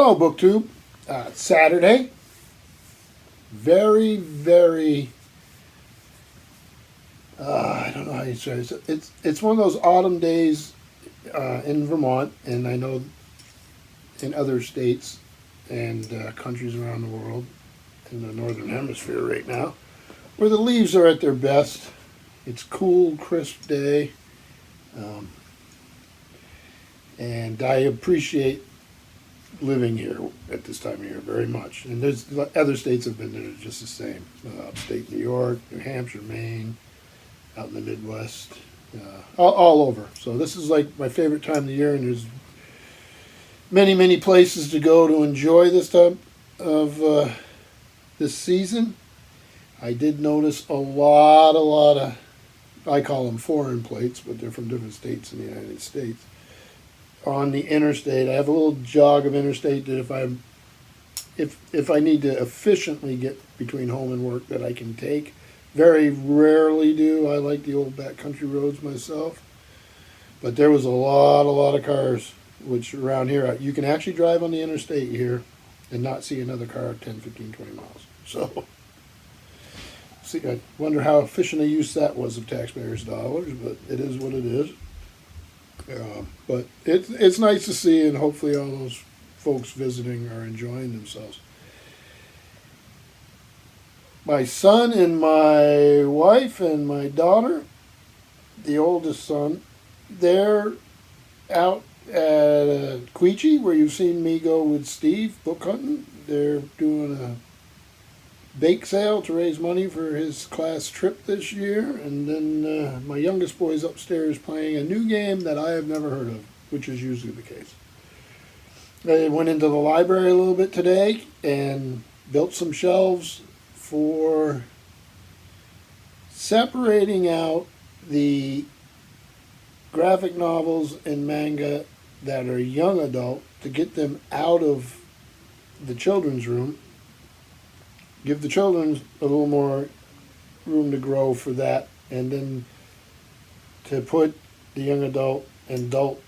Hello, BookTube. Saturday. Very. I don't know how you say it. It's one of those autumn days in Vermont, and I know in other states and countries around the world, in the northern hemisphere right now, where the leaves are at their best. It's cool, crisp day, and I appreciate living here at this time of year very much. And there's other states have been there just the same. Upstate New York, New Hampshire, Maine, out in the Midwest, all over. So this is like my favorite time of the year, and there's many places to go to enjoy this time of this season. I did notice a lot of, I call them foreign plates, but they're from different states in the United States. On the interstate, I have a little jog of interstate that if I need to efficiently get between home and work that I can take. Very rarely do. I like the old backcountry roads myself. But there was a lot of cars, which around here, you can actually drive on the interstate here and not see another car 10, 15, 20 miles. So, see, I wonder how efficient a use that was of taxpayers' dollars, but it is what it is. But it's nice to see, and hopefully all those folks visiting are enjoying themselves. My son and my wife and my daughter, the oldest son, they're out at Queechee, where you've seen me go with Steve book hunting. They're doing a bake sale to raise money for his class trip this year, and then my youngest boy's upstairs playing a new game that I have never heard of, which is usually the case. I went into the library a little bit today and built some shelves for separating out the graphic novels and manga that are young adult to get them out of the children's room. Give the children a little more room to grow for that, and then to put the young adult and adult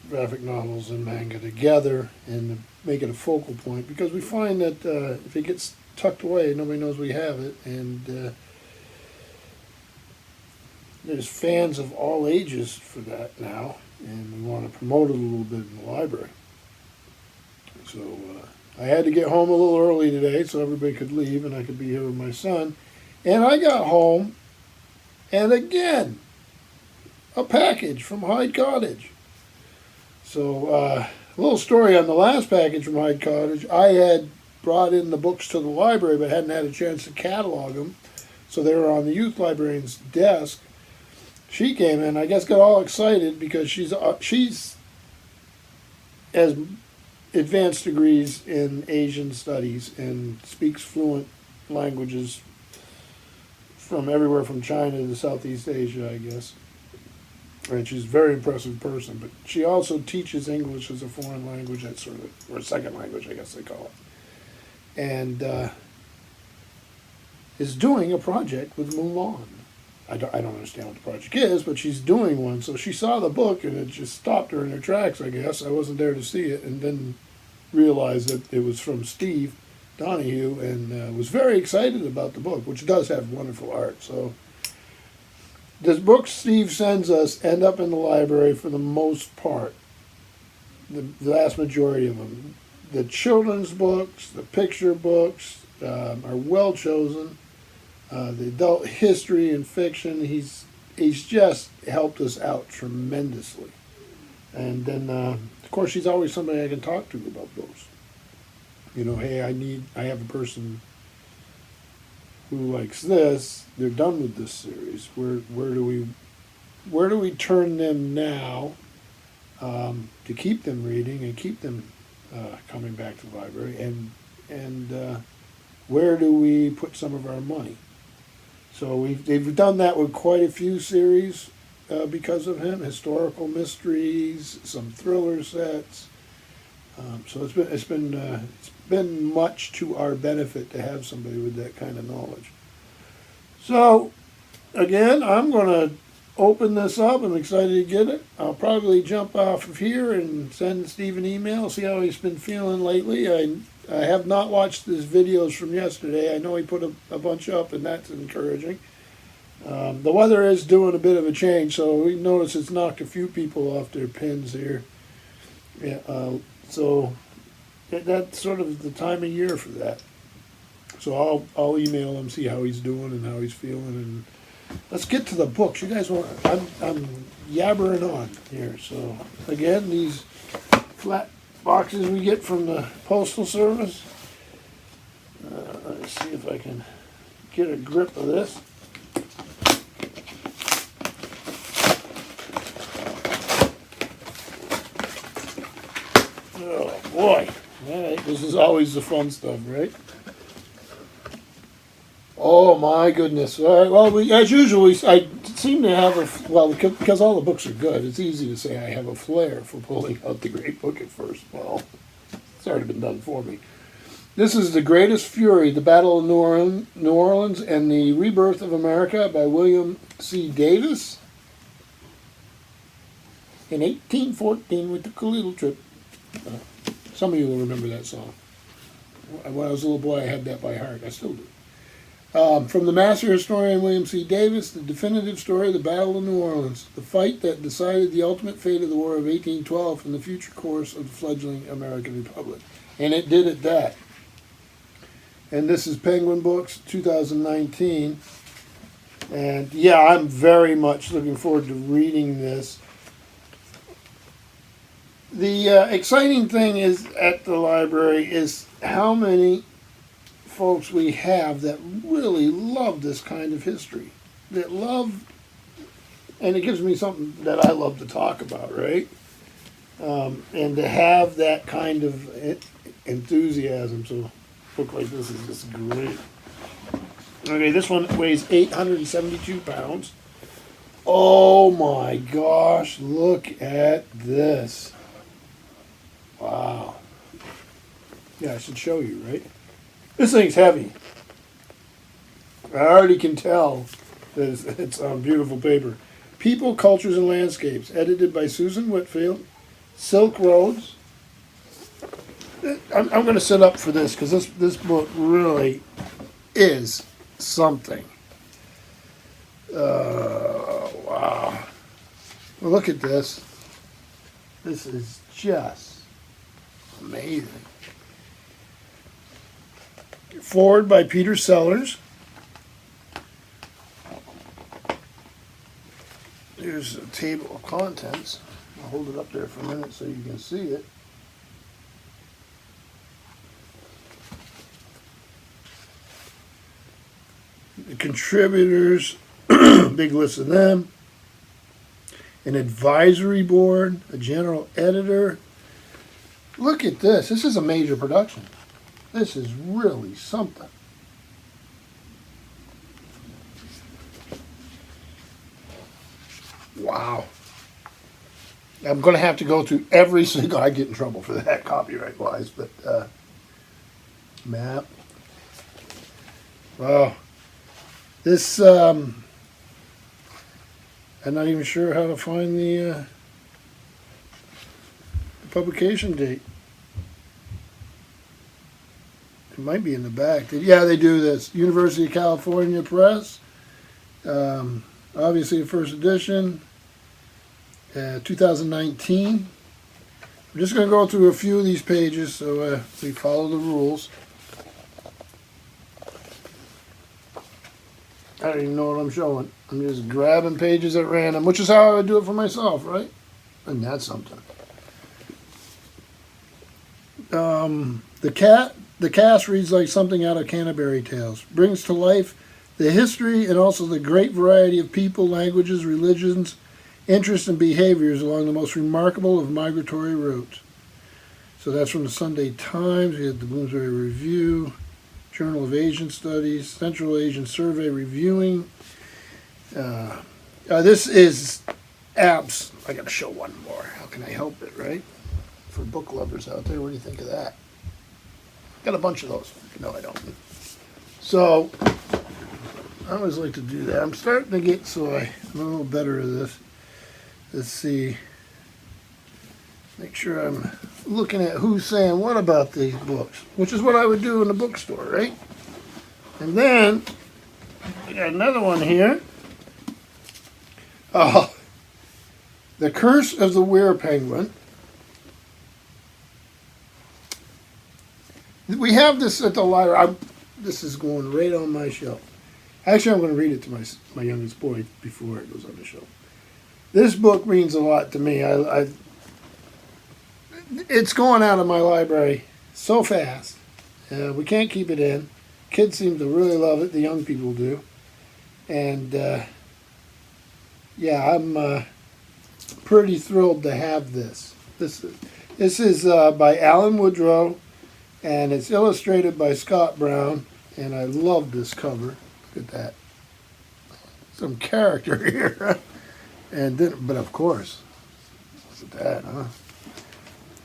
graphic novels and manga together and make it a focal point, because we find that if it gets tucked away, nobody knows we have it, and there's fans of all ages for that now, and we want to promote it a little bit in the library. So I had to get home a little early today so everybody could leave and I could be here with my son. And I got home, and again, a package from Hyde Cottage. So a little story on the last package from Hyde Cottage. I had brought in the books to the library but hadn't had a chance to catalog them. So they were on the youth librarian's desk. She came in, I guess got all excited because she's as advanced degrees in Asian studies and speaks fluent languages from everywhere from China to Southeast Asia, I guess. And she's a very impressive person, but she also teaches English as a foreign language, that sort of, or a second language, I guess they call it. And is doing a project with Mulan. I don't understand what the project is, but she's doing one. So she saw the book, and it just stopped her in her tracks, I guess. I wasn't there to see it, and then realized that it was from Steve Donahue, and was very excited about the book, which does have wonderful art. So the books Steve sends us end up in the library for the most part, the vast majority of them. The children's books, the picture books are well chosen. The adult history and fiction, he's just helped us out tremendously. And then, of course, she's always somebody I can talk to about books. You know, hey, I have a person who likes this. They're done with this series. Where do we turn them now to keep them reading and keep them coming back to the library, and where do we put some of our money? So they've done that with quite a few series because of him. Historical mysteries, some thriller sets. So it's been much to our benefit to have somebody with that kind of knowledge. So again, I'm going to open this up. I'm excited to get it. I'll probably jump off of here and send Steve an email, see how he's been feeling lately. I have not watched his videos from yesterday. I know he put a bunch up, and that's encouraging. The weather is doing a bit of a change, so we notice it's knocked a few people off their pins here. Yeah, so that's sort of the time of year for that. So I'll email him, see how he's doing and how he's feeling, and let's get to the books. You guys want? I'm yabbering on here. So again, these flat boxes we get from the Postal Service. Let's see if I can get a grip of this. Oh boy! All right, this is always the fun stuff, right? Oh my goodness! All right. Well, as usual, I seem to have because all the books are good. It's easy to say I have a flair for pulling out the great book at first. Well, it's already been done for me. This is The Greatest Fury: The Battle of New Orleans and the Rebirth of America by William C. Davis. In 1814, we took a little trip. Some of you will remember that song. When I was a little boy, I had that by heart. I still do. From the master historian William C. Davis, the definitive story of the Battle of New Orleans, the fight that decided the ultimate fate of the War of 1812 and the future course of the fledgling American Republic. And it did at that. And this is Penguin Books, 2019. And yeah, I'm very much looking forward to reading this. The exciting thing is at the library is how many folks we have that really love this kind of history, that love, and it gives me something that I love to talk about, right? And to have that kind of enthusiasm. So a book like this is just great. Okay, this one weighs 872 pounds. Oh my gosh, look at this. Wow. Yeah, I should show you, right? This thing's heavy. I already can tell that it's on beautiful paper. People, Cultures, and Landscapes, edited by Susan Whitfield. Silk Roads. I'm going to sit up for this because this book really is something. Wow. Well, look at this. This is just amazing. Forward by Peter Sellers. Here's a table of contents. I'll hold it up there for a minute so you can see it. The contributors, big list of them. An advisory board, a general editor. Look at this. This is a major production. This is really something. Wow. I'm going to have to go through every single... I get in trouble for that copyright-wise, but... map. Wow. This... I'm not even sure how to find the publication date. It might be in the back. Yeah, they do this. University of California Press. Obviously, the first edition. 2019. I'm just going to go through a few of these pages so we follow the rules. I don't even know what I'm showing. I'm just grabbing pages at random, which is how I would do it for myself, right? And that's something. The cast reads like something out of Canterbury Tales. Brings to life the history and also the great variety of people, languages, religions, interests, and behaviors along the most remarkable of migratory routes. So that's from the Sunday Times. We had the Bloomsbury Review, Journal of Asian Studies, Central Asian Survey Reviewing. This is abs. I got to show one more. How can I help it, right? For book lovers out there, what do you think of that? Got a bunch of those. No, I don't. So, I always like to do that. I'm starting to get I'm a little better at this. Let's see. Make sure I'm looking at who's saying what about these books, which is what I would do in the bookstore, right? And then I got another one here. Oh, The Curse of the Were-Penguin. We have this at the library. This is going right on my shelf. Actually, I'm going to read it to my youngest boy before it goes on the shelf. This book means a lot to me. It's going out of my library so fast. We can't keep it in. Kids seem to really love it. The young people do. And yeah, I'm pretty thrilled to have this. This is by Alan Woodrow, and it's illustrated by Scott Brown. And I love this cover. Look at that. Some character here. And then, but of course, look at that, huh?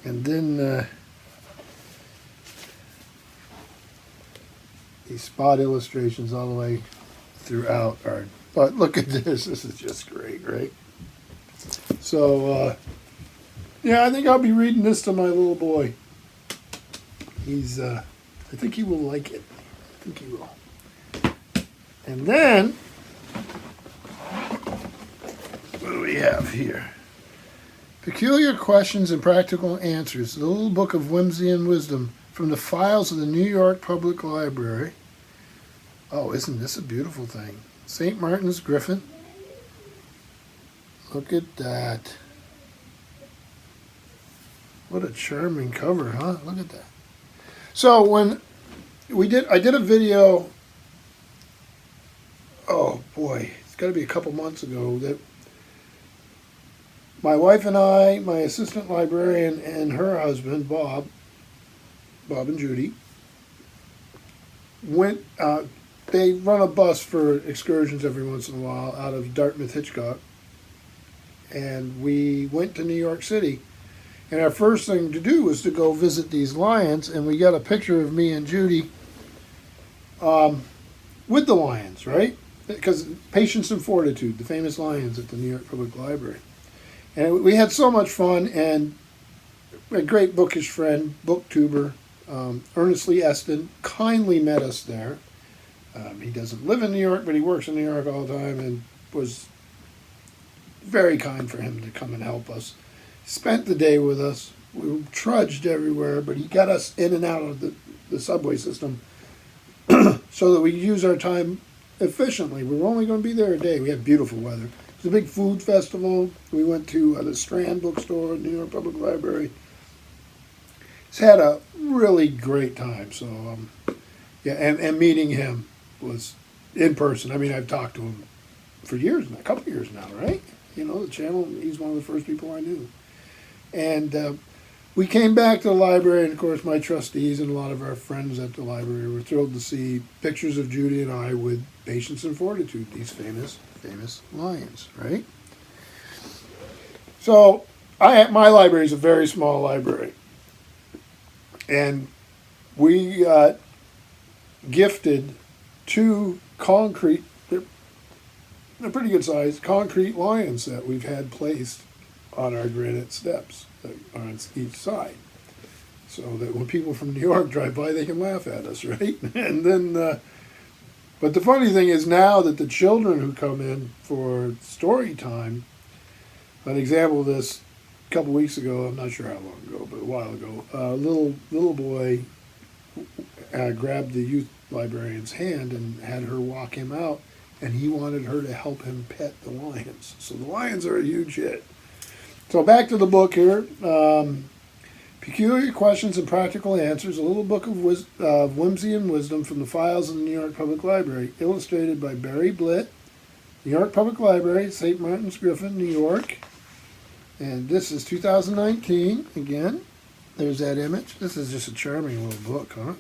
And then these spot illustrations all the way throughout are. But look at this. This is just great, right? So, yeah, I think I'll be reading this to my little boy. I think he will like it. I think he will. And then, what do we have here? Peculiar Questions and Practical Answers, the Little Book of Whimsy and Wisdom from the files of the New York Public Library. Oh, isn't this a beautiful thing? St. Martin's Griffin. Look at that. What a charming cover, huh? Look at that. So when I did a video, oh boy, it's got to be a couple months ago, that my wife and I, my assistant librarian, and her husband, Bob and Judy, went, they run a bus for excursions every once in a while out of Dartmouth Hitchcock. And we went to New York City. And our first thing to do was to go visit these lions. And we got a picture of me and Judy with the lions, right? Because Patience and Fortitude, the famous lions at the New York Public Library. And we had so much fun, and a great bookish friend, booktuber, Ernest Lee Eston, kindly met us there. He doesn't live in New York, but he works in New York all the time, and was very kind for him to come and help us. Spent the day with us. We trudged everywhere, but he got us in and out of the subway system so that we use our time efficiently. We were only going to be there a day. We had beautiful weather. It was a big food festival. We went to the Strand bookstore, New York Public Library. It's had a really great time. So, yeah, and meeting him was in person. I mean, I've talked to him for years now, a couple of years now, right? You know, the channel, he's one of the first people I knew. And we came back to the library, and of course my trustees and a lot of our friends at the library were thrilled to see pictures of Judy and I with Patience and Fortitude, these famous lions, right? So my library is a very small library, and we got gifted two concrete, they're pretty good size, concrete lions that we've had placed on our granite steps that are on each side, so that when people from New York drive by, they can laugh at us, right? And then, but the funny thing is now that the children who come in for story time, an example of this, a couple weeks ago, I'm not sure how long ago, but a while ago, a little boy grabbed the youth librarian's hand and had her walk him out, and he wanted her to help him pet the lions. So the lions are a huge hit. So back to the book here. Peculiar Questions and Practical Answers, a little book of whimsy and wisdom from the files of the New York Public Library, illustrated by Barry Blitt, New York Public Library, St. Martin's Griffin, New York. And this is 2019, again. There's that image. This is just a charming little book, huh?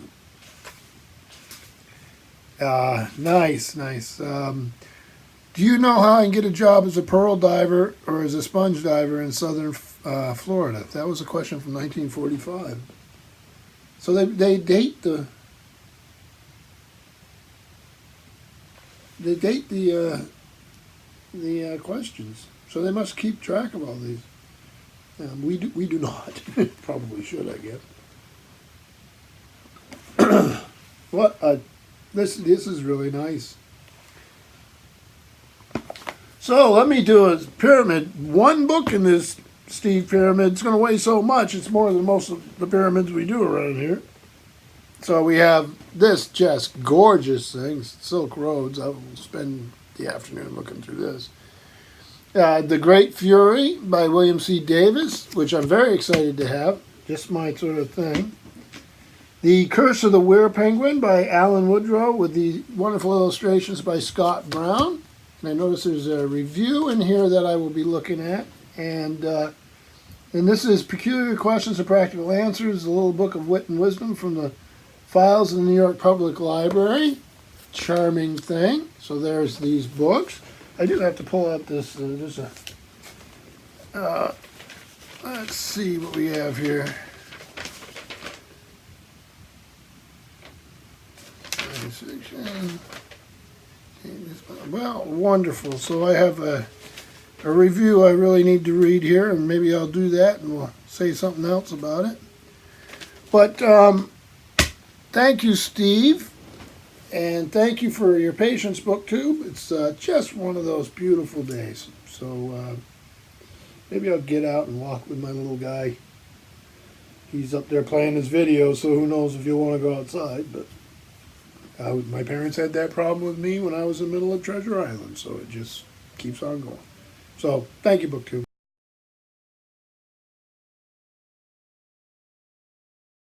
Nice. Do you know how I can get a job as a pearl diver or as a sponge diver in southern Florida? That was a question from 1945. So they date the they date the questions, so they must keep track of all these. We do not. Probably should, I guess. What this is really nice. So let me do a pyramid. One book in this Steve pyramid. It's going to weigh so much. It's more than most of the pyramids we do around here. So we have this just gorgeous thing, Silk Roads. I will spend the afternoon looking through this. The Great Fury by William C. Davis, which I'm very excited to have. Just my sort of thing. The Curse of the Were Penguin by Alan Woodrow with the wonderful illustrations by Scott Brown. And I notice there's a review in here that I will be looking at. And this is Peculiar Questions and Practical Answers, a little book of wit and wisdom from the files of the New York Public Library. Charming thing. So there's these books. I do have to pull out this. There's a. Let's see what we have here. Well, wonderful. So I have a review I really need to read here, and maybe I'll do that, and we'll say something else about it. But thank you, Steve. And thank you for your Patience BookTube. It's just one of those beautiful days. So maybe I'll get out and walk with my little guy. He's up there playing his video, so who knows if you'll want to go outside. But my parents had that problem with me when I was in the middle of Treasure Island, so it just keeps on going. So thank you, BookTube.